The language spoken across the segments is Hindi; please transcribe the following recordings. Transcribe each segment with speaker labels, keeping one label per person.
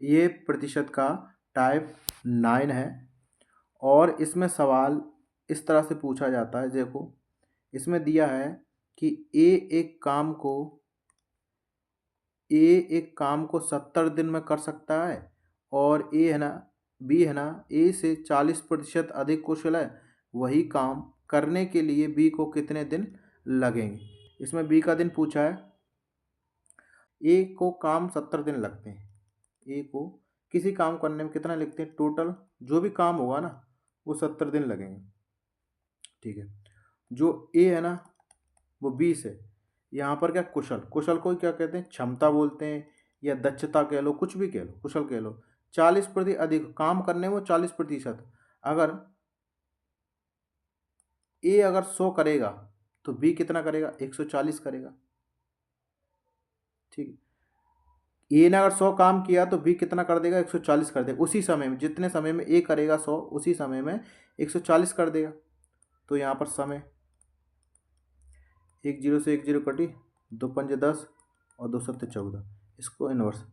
Speaker 1: ये प्रतिशत का टाइप 9 है। और इसमें सवाल इस तरह से पूछा जाता है, देखो इसमें दिया है कि ए एक काम को 70 दिन में कर सकता है, और बी है ना ए से 40% अधिक कुशल है, वही काम करने के लिए बी को कितने दिन लगेंगे। इसमें बी का दिन पूछा है। ए को काम 70 दिन लगते हैं, ए को किसी काम करने में कितना लिखते हैं, टोटल जो भी काम होगा ना वो 70 दिन लगेंगे। ठीक है, जो ए है ना वो 20 है। यहाँ पर क्या कुशल, कुशल को क्या कहते हैं, क्षमता बोलते हैं या दक्षता कह लो, कुछ भी कह लो, कुशल कह लो। 40% अधिक काम करने में 40%। अगर ए अगर 100 करेगा तो बी कितना करेगा, 140 करेगा। ठीक, ए ने अगर 100 काम किया तो बी कितना कर देगा, 140 कर देगा। उसी समय में, जितने समय में ए करेगा 100, उसी समय में 140 कर देगा। तो यहाँ पर समय, 1 0 से 1 0 कटी, 2 पंजे 10 और 2 सत्ते 14, इसको इनवर्स।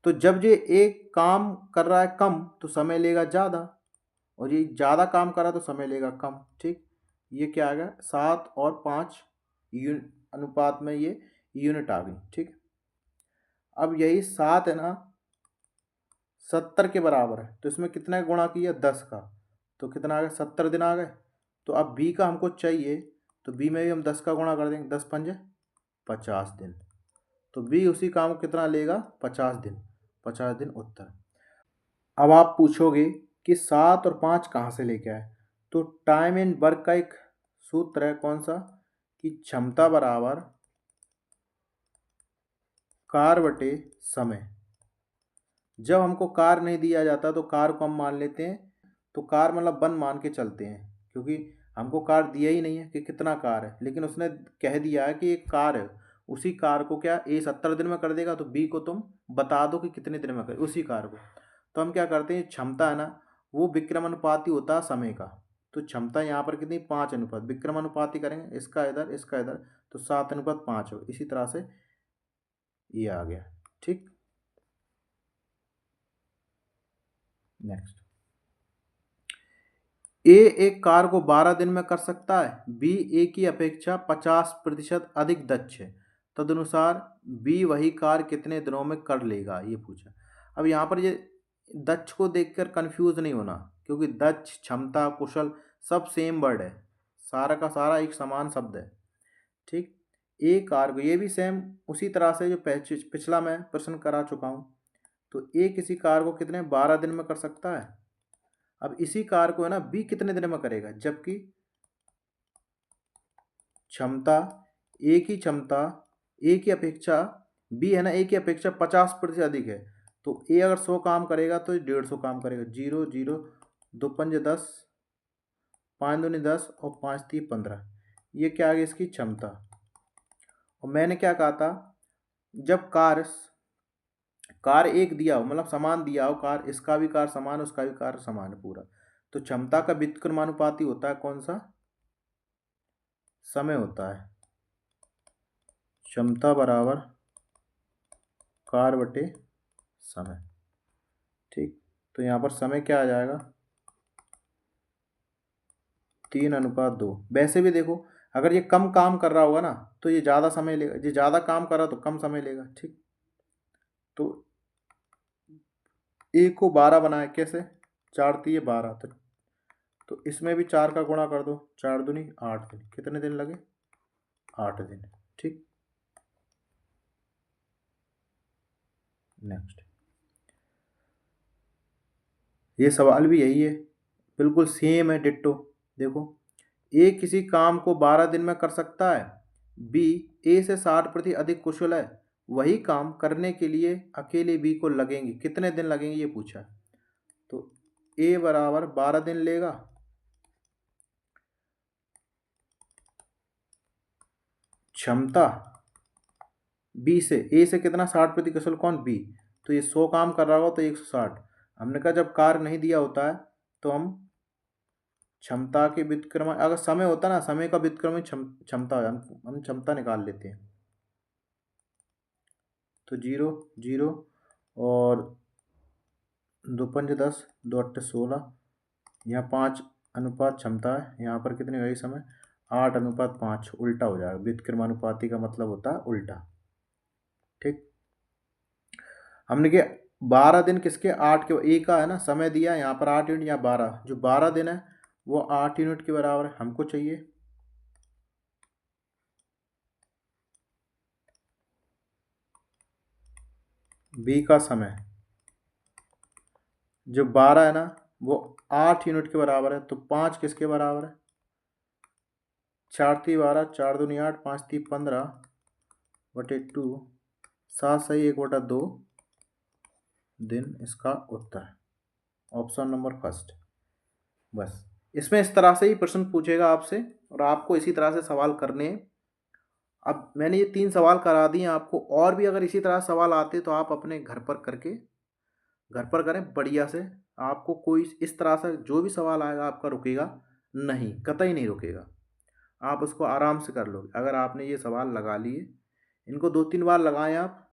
Speaker 1: तो जब ये एक काम कर रहा है कम तो समय लेगा ज़्यादा, और ये ज़्यादा काम कर रहा है तो समय लेगा कम। ठीक, ये क्या आ गया, 7 और 5 अनुपात में ये यूनिट आ गई। ठीक, अब यही 7 है ना 70 के बराबर है, तो इसमें कितना गुणा किया, 10 का, तो कितना आ गया, 70 दिन आ गए। तो अब बी का हमको चाहिए, तो बी में भी हम 10 का गुणा कर देंगे, 10 पंजे 50 दिन। तो बी उसी काम को कितना लेगा, 50 दिन, 50 दिन उत्तर। अब आप पूछोगे कि 7 और 5 कहाँ से लेके आए, तो टाइम एंड वर्क का एक सूत्र है, कौन सा, कि क्षमता बराबर कार्य बटे समय। जब हमको कार्य नहीं दिया जाता तो कार्य को हम मान लेते हैं, तो कार्य मतलब 1 मान के चलते हैं, क्योंकि हमको कार्य दिया ही नहीं है कि कितना कार्य है, लेकिन उसने कह दिया है कि एक कार्य है। उसी कार्य को क्या ए 70 दिन में कर देगा, तो बी को तुम बता दो कि कितने दिन में कर उसी कार्य को। तो हम क्या करते हैं, क्षमता है ना वो विक्रमानुपाती होता है समय का। तो क्षमता यहाँ पर कितनी, 5 अनुपात, विक्रमानुपाती करेंगे, इसका इधर इसका इधर, तो 7:5 हो। इसी तरह से ये आ गया। ठीक, नेक्स्ट, ए एक कार्य को 12 दिन में कर सकता है, बी ए की अपेक्षा 50% अधिक दक्ष है, तदनुसार बी वही कार्य कितने दिनों में कर लेगा, ये पूछा। अब यहाँ पर ये दक्ष को देखकर कंफ्यूज नहीं होना, क्योंकि दक्ष, क्षमता, कुशल सब सेम वर्ड है, सारा का सारा एक समान शब्द है। ठीक, ए कार्य को, ये भी सेम उसी तरह से जो पिछला मैं प्रश्न करा चुका हूँ। तो ए किसी कार्य को कितने 12 दिन में कर सकता है। अब इसी कार्य को है ना बी कितने दिन में करेगा, जबकि क्षमता, ए की अपेक्षा बी है ना ए की अपेक्षा 50% अधिक है। तो ए अगर 100 काम करेगा तो 150 काम करेगा। 0 0, 2 पंजे 10, 5 दूनी 10 और 5 3 15, ये क्या आ गया, इसकी क्षमता। और मैंने क्या कहा था, जब कार्य एक दिया हो, मतलब समान दिया हो कार्य, इसका भी कार्य समान है उसका भी कार्य समान है पूरा, तो क्षमता का व्युत्क्रमानुपाती होता है कौन सा, समय होता है। क्षमता बराबर कार्य बटे समय। ठीक, तो यहाँ पर समय क्या आ जाएगा, 3:2। वैसे भी देखो, अगर ये कम काम कर रहा होगा ना तो ये ज़्यादा समय लेगा, ये ज़्यादा काम कर रहा तो कम समय लेगा। ठीक, तो ए को 12 बनाए कैसे, 4 3 12 तक, तो इसमें भी 4 का गुणा कर दो, 4 दूनी 8 दिन, कितने दिन लगे, 8 दिन। ठीक, नेक्स्ट, ये सवाल भी यही है, बिल्कुल सेम है, डिट्टो। देखो, ए किसी काम को 12 दिन में कर सकता है, बी ए से 60% अधिक कुशल है, वही काम करने के लिए अकेले बी को लगेंगे कितने दिन लगेंगे, ये पूछा है। तो ए बराबर 12 दिन लेगा, क्षमता बी से, ए से कितना 60% कुशल कौन, बी, तो ये 100 काम कर रहा होगा तो 160। हमने कहा जब कार्य नहीं दिया होता है तो हम क्षमता के व्युत्क्रम, अगर समय होता ना, समय का व्युत्क्रम क्षमता है, हम क्षमता निकाल लेते हैं। तो 0 0 और दो पंजे 10, दो अट्ठे 16, यहाँ 5 अनुपात क्षमता है, यहाँ पर कितनी गई समय 8:5, उल्टा हो जाएगा। व्युत्क्रमानुपाती का मतलब होता है उल्टा। ठीक, हमने क्या 12 दिन किसके 8 के ए का है ना, समय दिया यहाँ पर 8 यूनिट या 12, जो 12 दिन है वो 8 यूनिट के बराबर है, हमको चाहिए। बी का समय जो 12 है ना वो 8 यूनिट के बराबर है, तो 5 किसके बराबर है 4 × 12, 4 दूनी 8, 5 × 15 बटे 2, 7 सही 1/2 दिन इसका उत्तर है। Option number first. बस इसमें इस तरह से ही प्रश्न पूछेगा आपसे और आपको इसी तरह से सवाल करने हैं। अब मैंने ये 3 सवाल करा दिए आपको, और भी अगर इसी तरह सवाल आते तो आप अपने घर पर करें बढ़िया से। आपको कोई इस तरह से जो भी सवाल आएगा आपका रुकेगा नहीं, कतई नहीं रुकेगा। आप उसको आराम से कर लोगे अगर आपने ये सवाल लगा लिए। इनको 2-3 बार लगाएं आप।